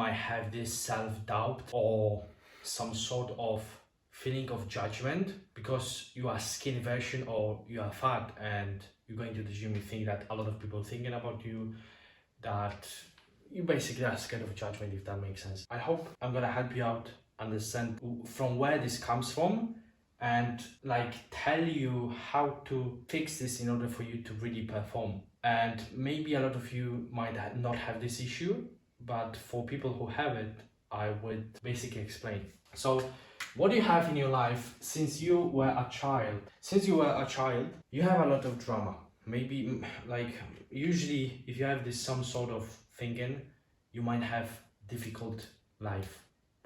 might have this self-doubt or some sort of feeling of judgment because you are skinny version or you are fat and you're going to the gym. You think that a lot of people thinking about you, that you basically are scared of judgment, if that makes sense. I hope I'm gonna help you out understand from where this comes from and like tell you how to fix this in order for you to really perform. And maybe a lot of you might not have this issue, but for people who have it, I would basically explain. So what do you have in your life since you were a child? Since you were a child, you have a lot of drama. Maybe like usually if you have this some sort of thinking, you might have difficult life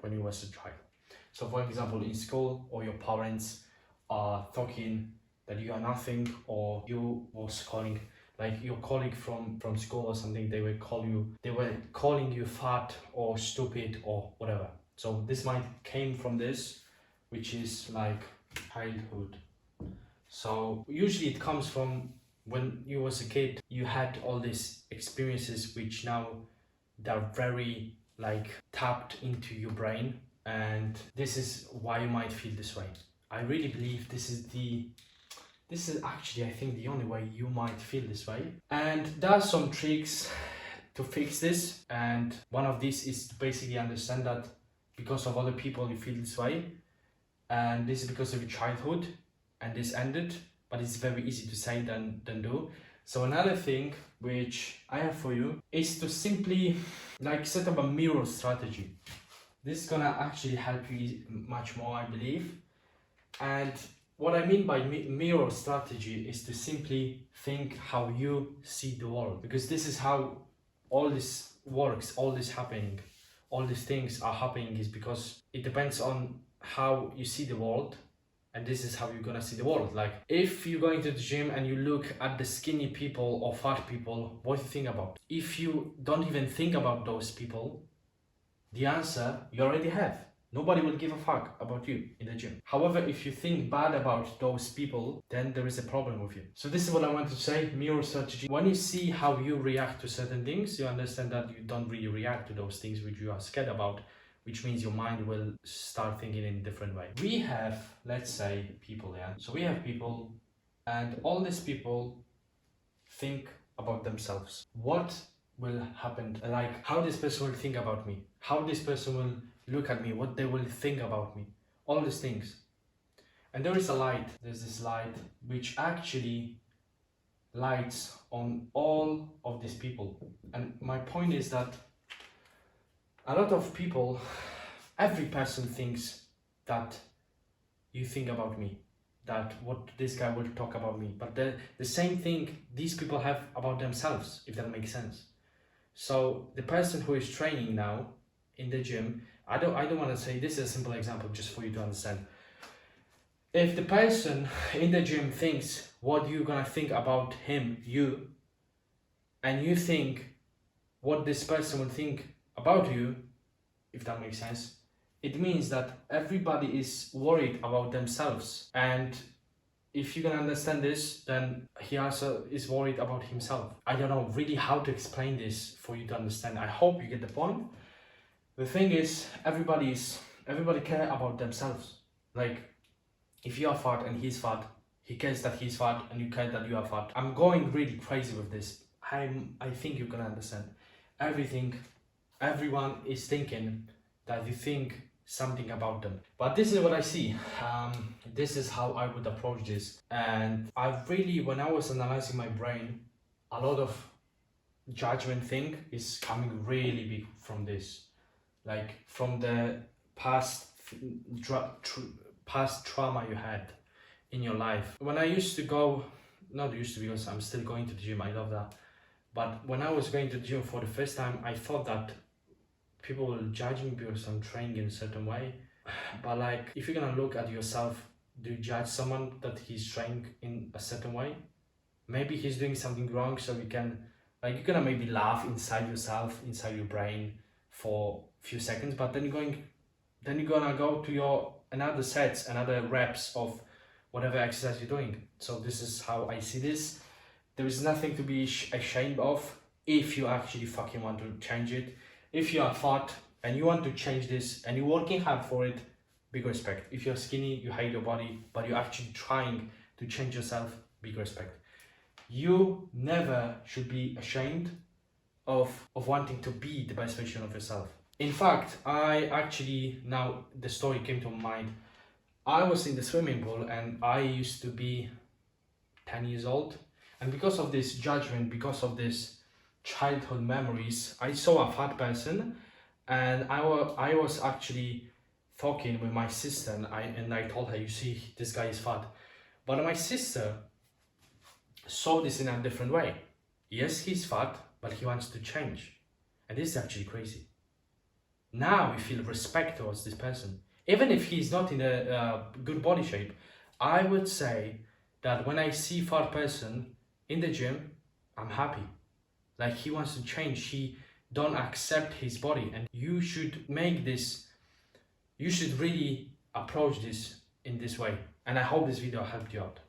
when you was a child. So for example, in school, or your parents are talking that you are nothing, or you was calling like your colleague from school or something, they were calling you fat or stupid or whatever. So this might came from this, which is like childhood. So usually it comes from when you was a kid, you had all these experiences which now they're very like tapped into your brain, and this is why you might feel this way. I really believe this is actually, I think, the only way you might feel this way. And there are some tricks to fix this, and one of these is to basically understand that because of other people you feel this way, and this is because of your childhood, and this ended, but it's very easy to say than do. So another thing which I have for you is to simply like set up a mirror strategy. This is gonna actually help you much more, I believe. And what I mean by mirror strategy is to simply think how you see the world, because this is how all this works, all this happening, all these things are happening is because it depends on how you see the world, and this is how you're gonna see the world. Like if you go into the gym and you look at the skinny people or fat people, what do you think about? If you don't even think about those people, the answer you already have. Nobody will give a fuck about you in the gym. However, if you think bad about those people, then there is a problem with you. So this is what I want to say, mirror strategy. When you see how you react to certain things, you understand that you don't really react to those things which you are scared about, which means your mind will start thinking in a different way. We have, let's say, people, yeah? So we have people, and all these people think about themselves. What will happen? Like, how this person will think about me, how this person will look at me, what they will think about me, all these things. And there is a light, there's this light which actually lights on all of these people. And my point is that a lot of people, every person thinks that you think about me, that what this guy will talk about me, but the same thing these people have about themselves, if that makes sense. So the person who is training now in the gym, I don't want to say, this is a simple example just for you to understand. If the person in the gym thinks what you're gonna think about him, you, and you think what this person will think about you, if that makes sense, it means that everybody is worried about themselves. And if you can understand this, then he also is worried about himself. I don't know really how to explain this for you to understand. I hope you get the point. The thing is, everybody care about themselves. Like, if you are fat and he's fat, he cares that he's fat and you care that you are fat. I'm going really crazy with this. I think you can understand. Everyone is thinking that you think something about them. But this is what I see. This is how I would approach this. And when I was analyzing my brain, a lot of judgment thing is coming really big from this. Like from the past trauma you had in your life. When I used to go, not used to because I'm still going to the gym, I love that. But when I was going to the gym for the first time, I thought that people will judge me because I'm training in a certain way. But like, if you're gonna look at yourself, do you judge someone that he's training in a certain way? Maybe he's doing something wrong, so you're gonna maybe laugh inside yourself, inside your brain for a few seconds, but then you're gonna go to your another sets, another reps of whatever exercise you're doing. So this is how I see this. There is nothing to be ashamed of if you actually fucking want to change it. If you are fat, and you want to change this and you're working hard for it, big respect. If you're skinny, you hate your body, but you're actually trying to change yourself, big respect. You never should be ashamed of wanting to be the best version of yourself. In fact, I actually, now the story came to mind. I was in the swimming pool and I used to be 10 years old. And because of this judgment, because of this childhood memories, I saw a fat person and I was actually talking with my sister and I told her, you see, this guy is fat. But my sister saw this in a different way. Yes, he's fat, but he wants to change. And this is actually crazy. Now we feel respect towards this person. Even if he's not in a good body shape, I would say that when I see fat person in the gym, I'm happy. Like he wants to change, he don't accept his body. And you should make this, you should really approach this in this way. And I hope this video helped you out.